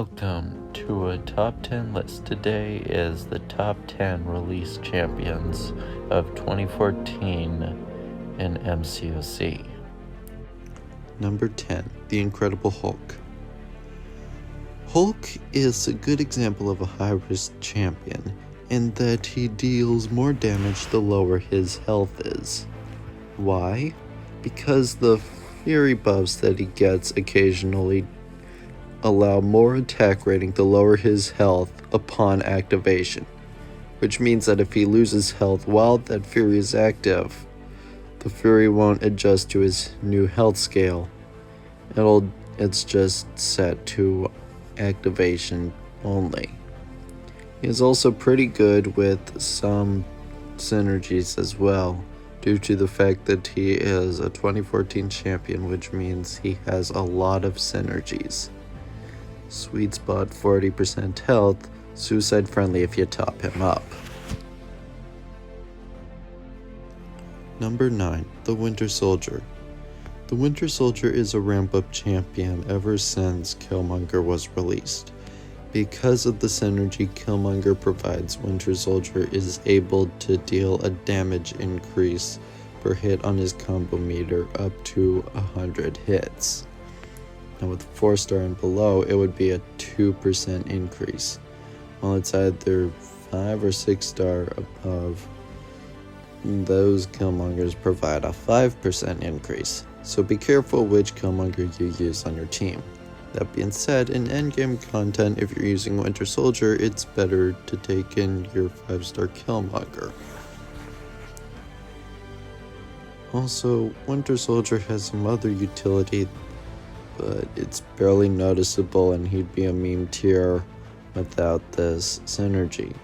Welcome to a top 10 list. Today is the top 10 release champions of 2014 in MCOC. Number 10, The Incredible Hulk. Hulk is a good example of a high-risk champion in that he deals more damage the lower his health is. Why? Because the fury buffs that he gets occasionally allow more attack rating to lower his health upon activation, which means that if he loses health while that fury is active, the fury won't adjust to his new health scale. It's just set to activation only. He is also pretty good with some synergies as well, due to the fact that he is a 2014 champion, which means he has a lot of synergies. Sweet spot 40% health, suicide friendly if you top him up. Number 9, The Winter Soldier. The Winter Soldier is a ramp-up champion ever since Killmonger was released. Because of the synergy Killmonger provides, Winter Soldier is able to deal a damage increase per hit on his combo meter up to 100 hits. Now with 4-star and below, it would be a 2% increase, while it's either 5 or 6-star above, those Killmongers provide a 5% increase, so be careful which Killmonger you use on your team. That being said, in endgame content, if you're using Winter Soldier, it's better to take in your 5-star Killmonger. Also, Winter Soldier has some other utility, but it's barely noticeable and he'd be a meme tier without this synergy.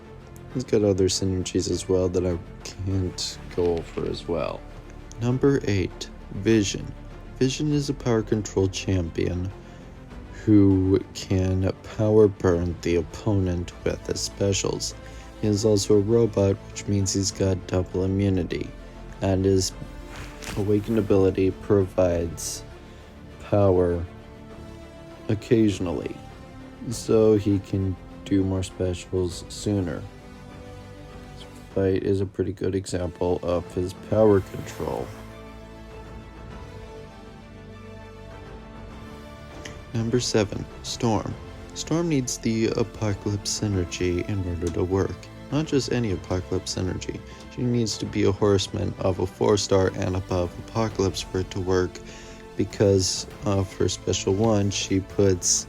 He's got other synergies as well that I can't go over as well. Number 8, Vision. Vision is a power control champion who can power burn the opponent with his specials. He is also a robot, which means he's got double immunity, and his awakened ability provides power occasionally, so he can do more specials sooner. This fight is a pretty good example of his power control. Number 7, Storm. Storm needs the Apocalypse synergy in order to work. Not just any Apocalypse synergy. She needs to be a horseman of a 4-star and above Apocalypse for it to work, because of her special one, she puts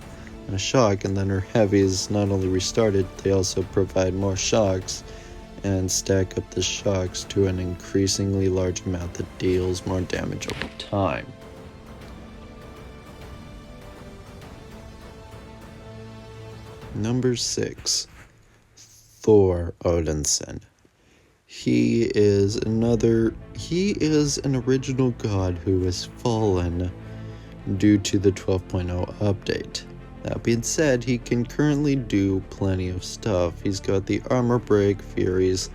a shock, and then her heavies not only restarted, they also provide more shocks and stack up the shocks to an increasingly large amount that deals more damage over time. Number 6, Thor Odinson. He is an original god who has fallen due to the 12.0 update. That being said, he can currently do plenty of stuff. He's got the armor break furies,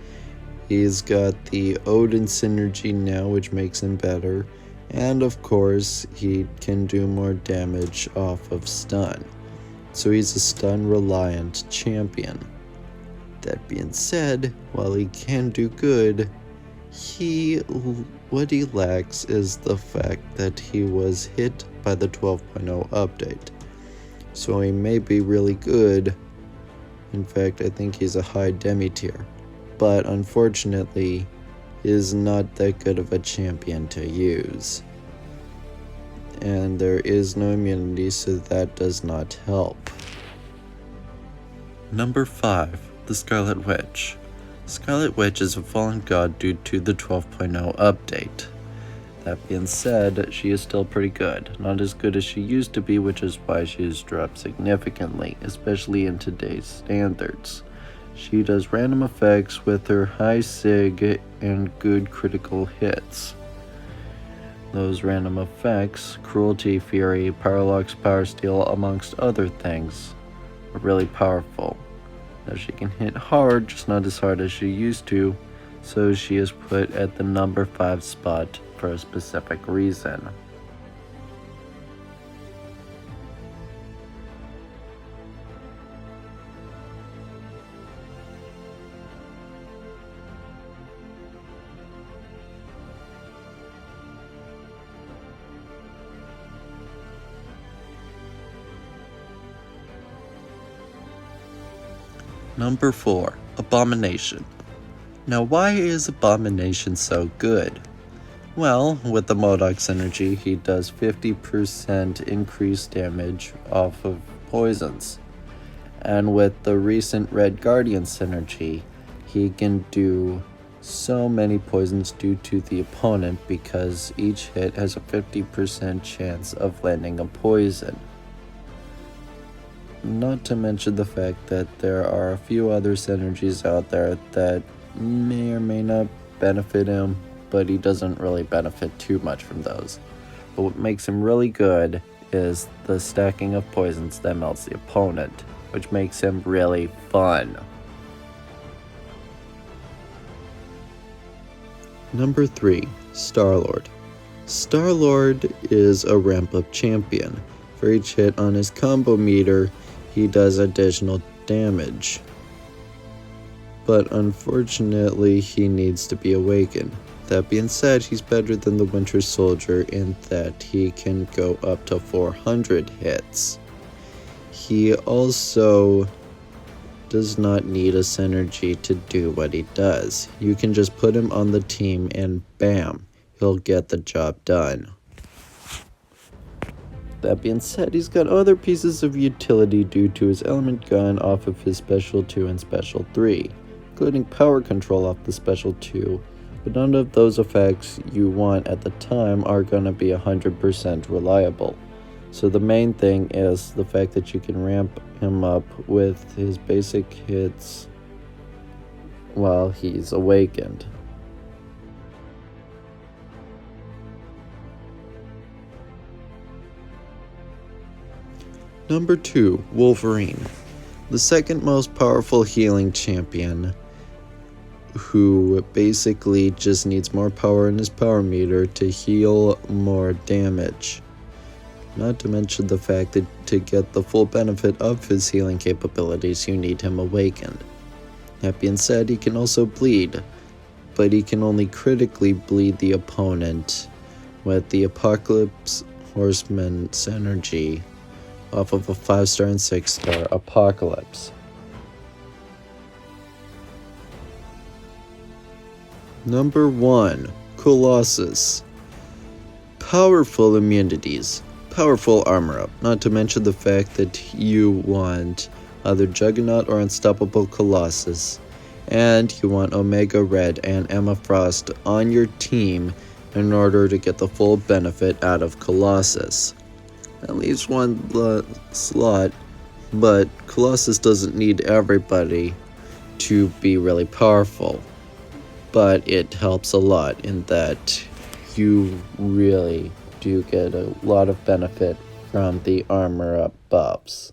he's got the Odin synergy now, which makes him better, and of course, he can do more damage off of stun. So he's a stun-reliant champion. That being said, while he can do good, what he lacks is the fact that he was hit by the 12.0 update. So he may be really good. In fact, I think he's a high demi tier. But unfortunately, he is not that good of a champion to use. And there is no immunity, so that does not help. Number 5, the Scarlet Witch. Scarlet Witch is a fallen god due to the 12.0 update. That being said, she is still pretty good. Not as good as she used to be, which is why she has dropped significantly, especially in today's standards. She does random effects with her high sig and good critical hits. Those random effects, Cruelty, Fury, Parallax, Power Steal, amongst other things, are really powerful. Now she can hit hard, just not as hard as she used to, so she is put at the number 5 spot for a specific reason. Number 4. Abomination. Now why is Abomination so good? Well, with the MODOK synergy, he does 50% increased damage off of poisons. And with the recent Red Guardian synergy, he can do so many poisons due to the opponent because each hit has a 50% chance of landing a poison. Not to mention the fact that there are a few other synergies out there that may or may not benefit him, but he doesn't really benefit too much from those. But what makes him really good is the stacking of poisons that melts the opponent, which makes him really fun. Number 3. Star-Lord. Star-Lord is a ramp-up champion. For each hit on his combo meter, he does additional damage. But unfortunately, he needs to be awakened. That being said, he's better than the Winter Soldier in that he can go up to 400 hits. He also does not need a synergy to do what he does. You can just put him on the team and bam, he'll get the job done. That being said, he's got other pieces of utility due to his element gun off of his Special 2 and Special 3, including power control off the Special 2, but none of those effects you want at the time are going to be 100% reliable. So the main thing is the fact that you can ramp him up with his basic hits while he's awakened. Number 2. Wolverine. The second most powerful healing champion who basically just needs more power in his power meter to heal more damage. Not to mention the fact that to get the full benefit of his healing capabilities, you need him awakened. That being said, he can also bleed, but he can only critically bleed the opponent with the Apocalypse Horseman synergy off of a 5-star and 6-star Apocalypse. Number 1. Colossus. Powerful immunities. Powerful armor up, not to mention the fact that you want either Juggernaut or Unstoppable Colossus, and you want Omega Red and Emma Frost on your team in order to get the full benefit out of Colossus. At least one slot, but Colossus doesn't need everybody to be really powerful, but it helps a lot in that you really do get a lot of benefit from the armor up buffs.